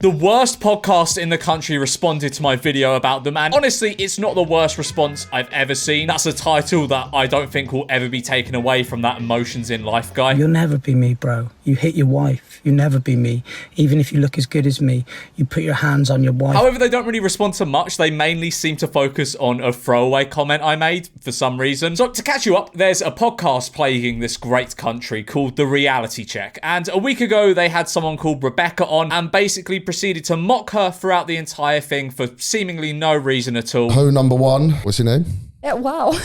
The worst podcast in the country responded to my video about them, and honestly, it's not the worst response I've ever seen. That's a title that I don't think will ever be taken away from that Emotions in Life guy. You'll never be me, bro. You hit your wife. You'll never be me. Even if you look as good as me, you put your hands on your wife. However, they don't really respond to much. They mainly seem to focus on a throwaway comment I made for some reason. So to catch you up, there's a podcast plaguing this great country called The Reality Check. And a week ago, they had someone called Rebecca on and basically proceeded to mock her throughout the entire thing for seemingly no reason at all. Ho number one, what's your name? Yeah, wow.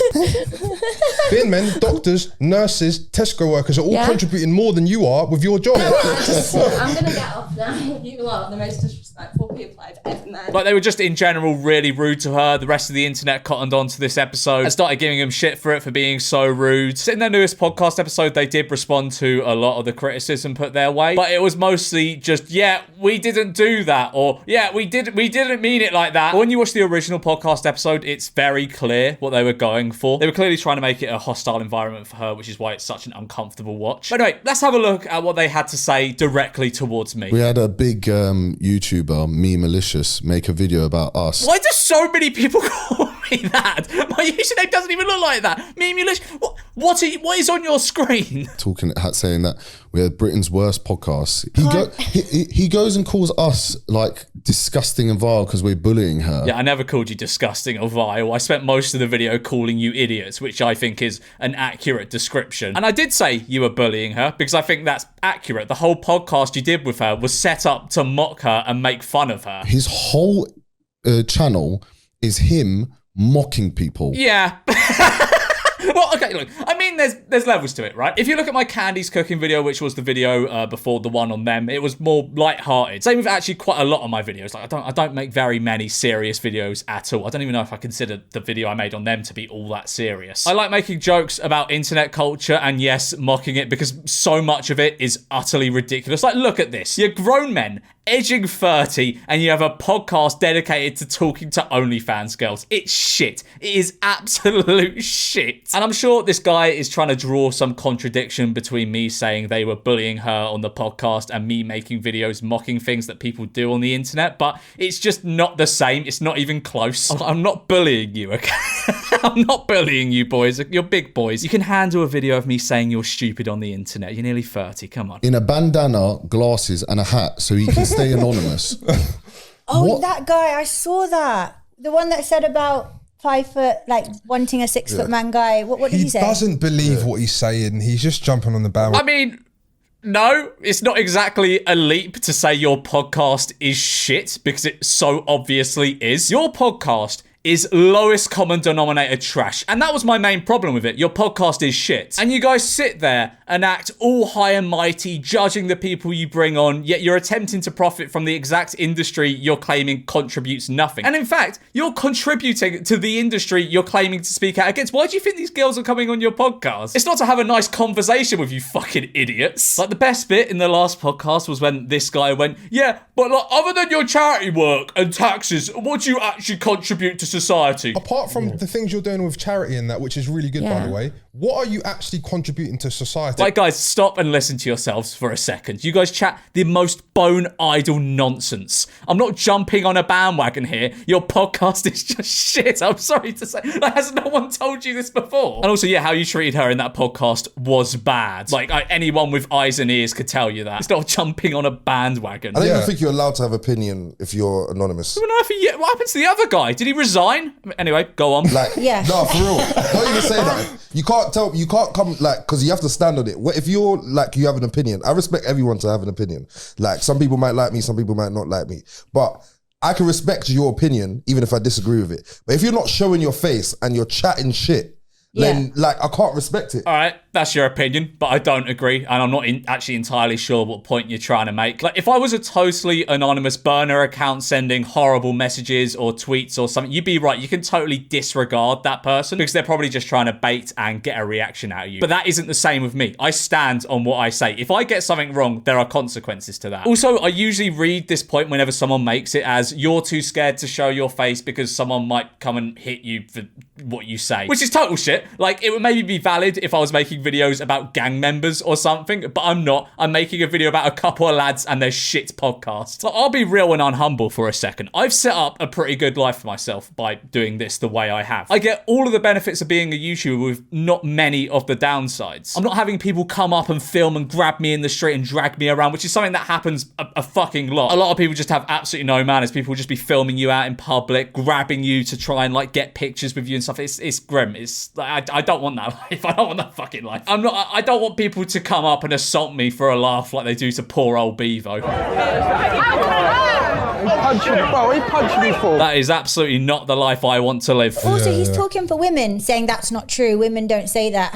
Bin men, doctors, nurses, Tesco workers are all contributing more than you are with your job. I'm going to get off now. You are the most disrespectful people I've ever met. Like, they were just in general really rude to her. The rest of the internet cottoned on to this episode and started giving him shit for it for being so rude. In their newest podcast episode, they did respond to a lot of the criticism put their way, but it was mostly just, yeah, we didn't do that, or yeah, we didn't mean it like that. But when you watch the original podcast episode, it's very clear what they were going for. They were clearly trying to make it a hostile environment for her, which is why it's such an uncomfortable watch. But anyway, let's have a look at what they had to say directly towards me. We had a big YouTuber, Memeulous, make a video about us. Why do so many people call me that? My username doesn't even look like that. Memeulous, what is on your screen? Saying that we're Britain's worst podcast. He goes and calls us like disgusting and vile because we're bullying her. Yeah, I never called you disgusting or vile. I spent most of the video calling you idiots, which I think is an accurate description. And I did say you were bullying her because I think that's accurate. The whole podcast you did with her was set up to mock her and make fun of her. His whole channel is him mocking people. Yeah. Well, okay, look, I mean, there's levels to it, right? If you look at my candies cooking video, which was the video before the one on them, it was more light-hearted. Same with actually quite a lot of my videos. Like, I don't make very many serious videos at all. I don't even know if I consider the video I made on them to be all that serious. I like making jokes about internet culture and, yes, mocking it because so much of it is utterly ridiculous. Like, look at this. You're grown men edging 30 and you have a podcast dedicated to talking to OnlyFans girls. It's shit. It is absolute shit. And I'm sure this guy is trying to draw some contradiction between me saying they were bullying her on the podcast and me making videos mocking things that people do on the internet, but it's just not the same. It's not even close. I'm not bullying you, okay? I'm not bullying you, boys. You're big boys. You can handle a video of me saying you're stupid on the internet. You're nearly 30. Come on. In a bandana, glasses, and a hat so he can stay anonymous. Oh, that guy. I saw that. The one that said about 5 foot, like wanting a 6 foot man guy. What did he say? He doesn't believe what he's saying. He's just jumping on the bandwagon. I mean, no, it's not exactly a leap to say your podcast is shit because it so obviously is. Your podcast is lowest common denominator trash. And that was my main problem with it. Your podcast is shit. And you guys sit there and act all high and mighty, judging the people you bring on, yet you're attempting to profit from the exact industry you're claiming contributes nothing. And in fact, you're contributing to the industry you're claiming to speak out against. Why do you think these girls are coming on your podcast? It's not to have a nice conversation with you fucking idiots. Like, the best bit in the last podcast was when this guy went, yeah, but like, other than your charity work and taxes, what do you actually contribute to society? Apart from the things you're doing with charity and that, which is really good, by the way, what are you actually contributing to society? Like, guys, stop and listen to yourselves for a second. You guys chat the most bone idle nonsense. I'm not jumping on a bandwagon here. Your podcast is just shit. I'm sorry to say. Like, has no one told you this before? And also, yeah, how you treated her in that podcast was bad. Like, anyone with eyes and ears could tell you that. It's not jumping on a bandwagon. I don't even think you're allowed to have opinion if you're anonymous. What happened to the other guy? Did he resign? Anyway, go on. Like, no, for real. Don't even say that. You can't come, like, because you have to stand on it. What if you're like, you have an opinion? I respect everyone to have an opinion. Like, some people might like me, some people might not like me, but I can respect your opinion even if I disagree with it. But if you're not showing your face and you're chatting shit, then like, I can't respect it. All right, that's your opinion, but I don't agree, and I'm not actually entirely sure what point you're trying to make. Like, if I was a totally anonymous burner account sending horrible messages or tweets or something, you'd be right. You can totally disregard that person because they're probably just trying to bait and get a reaction out of you. But that isn't the same with me. I stand on what I say. If I get something wrong, there are consequences to that. Also, I usually read this point whenever someone makes it as you're too scared to show your face because someone might come and hit you for what you say, which is total shit. Like, it would maybe be valid if I was making videos about gang members or something, but I'm not. I'm making a video about a couple of lads and their shit podcast. So I'll be real and unhumble for a second. I've set up a pretty good life for myself by doing this the way I have. I get all of the benefits of being a YouTuber with not many of the downsides. I'm not having people come up and film and grab me in the street and drag me around, which is something that happens a fucking lot. A lot of people just have absolutely no manners. People will just be filming you out in public, grabbing you to try and like get pictures with you and stuff. It's grim. It's like, I don't want that life. I don't want that fucking life. I don't want people to come up and assault me for a laugh like they do to poor old Bevo. He punched me for. That is absolutely not the life I want to live. Also, he's talking for women, saying that's not true. Women don't say that.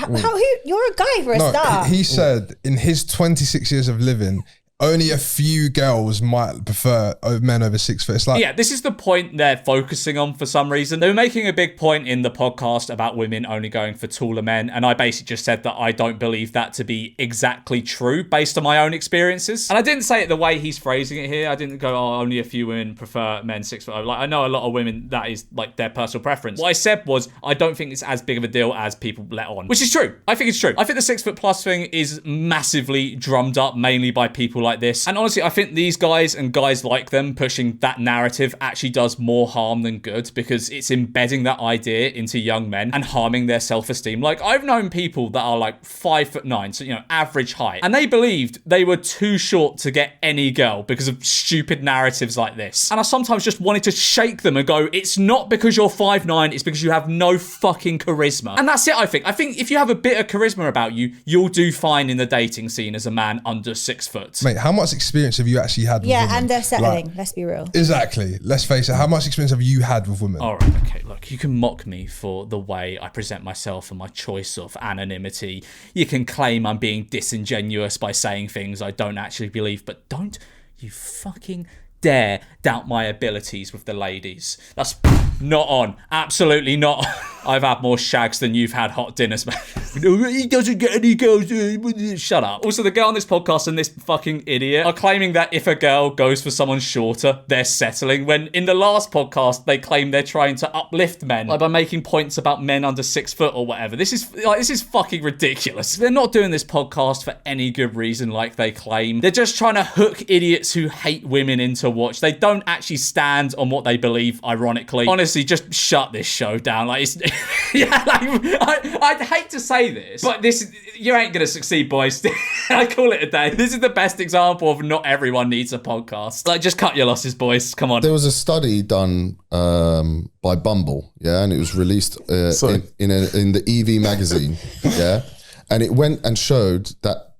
You're a guy for a start. He said in his 26 years of living, only a few girls might prefer men over 6 foot. It's like, yeah, this is the point they're focusing on for some reason. They were making a big point in the podcast about women only going for taller men, and I basically just said that I don't believe that to be exactly true based on my own experiences. And I didn't say it the way he's phrasing it here. I didn't go, oh, only a few women prefer men 6 foot. Like, I know a lot of women, that is like their personal preference. What I said was, I don't think it's as big of a deal as people let on, which is true. I think it's true. I think the 6 foot plus thing is massively drummed up mainly by people like this. And honestly, I think these guys and guys like them pushing that narrative actually does more harm than good, because it's embedding that idea into young men and harming their self-esteem. Like, I've known people that are like 5'9", so, you know, average height, and they believed they were too short to get any girl because of stupid narratives like this. And I sometimes just wanted to shake them and go, it's not because you're 5'9", it's because you have no fucking charisma. And that's it, I think. I think if you have a bit of charisma about you, you'll do fine in the dating scene as a man under 6 foot. mate, how much experience have you actually had with women? And they're settling, Like, let's be real. Exactly. Let's face it. How much experience have you had with women? All right, okay, look, you can mock me for the way I present myself and my choice of anonymity. You can claim I'm being disingenuous by saying things I don't actually believe, but don't you fucking dare doubt my abilities with the ladies. That's not on. Absolutely not. I've had more shags than you've had hot dinners, man. He doesn't get any girls. Shut up. Also, the girl on this podcast and this fucking idiot are claiming that if a girl goes for someone shorter, they're settling, when in the last podcast, they claim they're trying to uplift men, like by making points about men under 6 foot or whatever. This is fucking ridiculous. They're not doing this podcast for any good reason like they claim. They're just trying to hook idiots who hate women into watch. They don't actually stand on what they believe, ironically. Honestly, just shut this show down. Like, it's... yeah, like, I'd hate to say this, but you ain't gonna succeed, boys. I call it a day. This is the best example of not everyone needs a podcast. Like, just cut your losses, boys. Come on. There was a study done by Bumble, yeah, and it was released in the EV magazine, yeah, and it went and showed that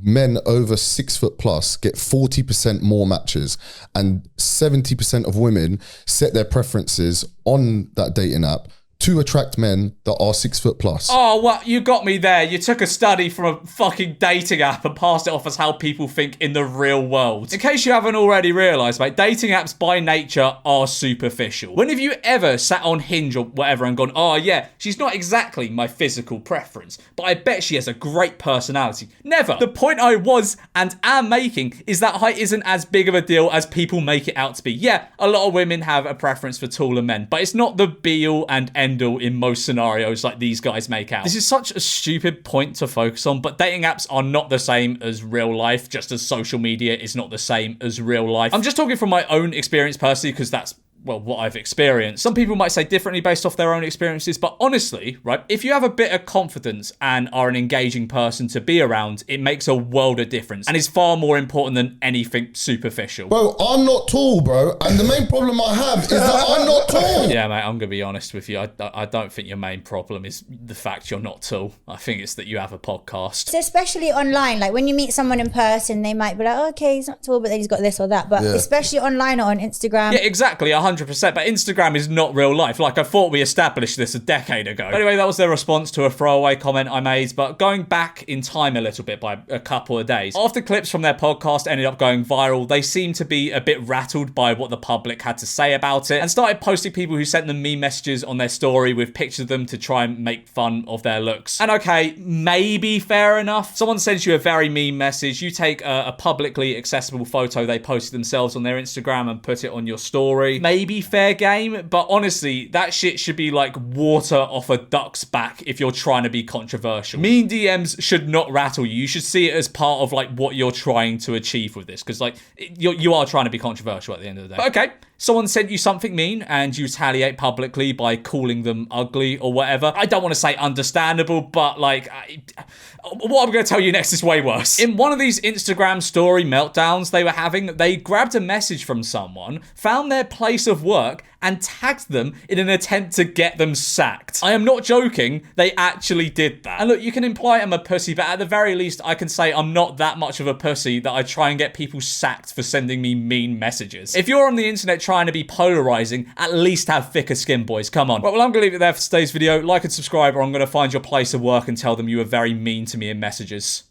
men over 6 foot plus get 40% more matches, and 70% of women set their preferences on that dating app to attract men that are 6 foot plus. Oh, well, you got me there. You took a study from a fucking dating app and passed it off as how people think in the real world. In case you haven't already realised, mate, dating apps by nature are superficial. When have you ever sat on Hinge or whatever and gone, oh yeah, she's not exactly my physical preference, but I bet she has a great personality? Never. The point I was and am making is that height isn't as big of a deal as people make it out to be. Yeah, a lot of women have a preference for taller men, but it's not the be-all and end in most scenarios like these guys make out. This is such a stupid point to focus on, but dating apps are not the same as real life, just as social media is not the same as real life. I'm just talking from my own experience personally, because that's, well, what I've experienced. Some people might say differently based off their own experiences, but honestly, right, if you have a bit of confidence and are an engaging person to be around, it makes a world of difference and is far more important than anything superficial. Bro, I'm not tall, bro, and the main problem I have is that I'm not tall. Yeah, mate, I'm gonna be honest with you. I don't think your main problem is the fact you're not tall. I think it's that you have a podcast. So especially online, like when you meet someone in person, they might be like, oh, okay, he's not tall, but then he's got this or that. But especially online or on Instagram. Yeah, exactly, 100%. But Instagram is not real life. Like, I thought we established this a decade ago. But anyway, that was their response to a throwaway comment I made. But going back in time a little bit by a couple of days, after clips from their podcast ended up going viral, they seemed to be a bit rattled by what the public had to say about it and started posting people who sent them meme messages on their story with pictures of them to try and make fun of their looks. And okay, maybe fair enough. Someone sends you a very meme message, you take a publicly accessible photo they posted themselves on their Instagram and put it on your story. Maybe maybe fair game, but honestly, that shit should be like water off a duck's back if you're trying to be controversial. Mean DMs should not rattle you. You should see it as part of like what you're trying to achieve with this, because like you are trying to be controversial at the end of the day. But okay, someone sent you something mean and you retaliate publicly by calling them ugly or whatever. I don't want to say understandable, but like what I'm going to tell you next is way worse. In one of these Instagram story meltdowns they were having, they grabbed a message from someone, found their place of work, and tagged them in an attempt to get them sacked. I am not joking, they actually did that. And look, you can imply I'm a pussy, but at the very least, I can say I'm not that much of a pussy that I try and get people sacked for sending me mean messages. If you're on the internet trying to be polarizing, at least have thicker skin, boys. Come on. Well, I'm gonna leave it there for today's video. Like and subscribe, or I'm gonna find your place of work and tell them you were very mean to me in messages.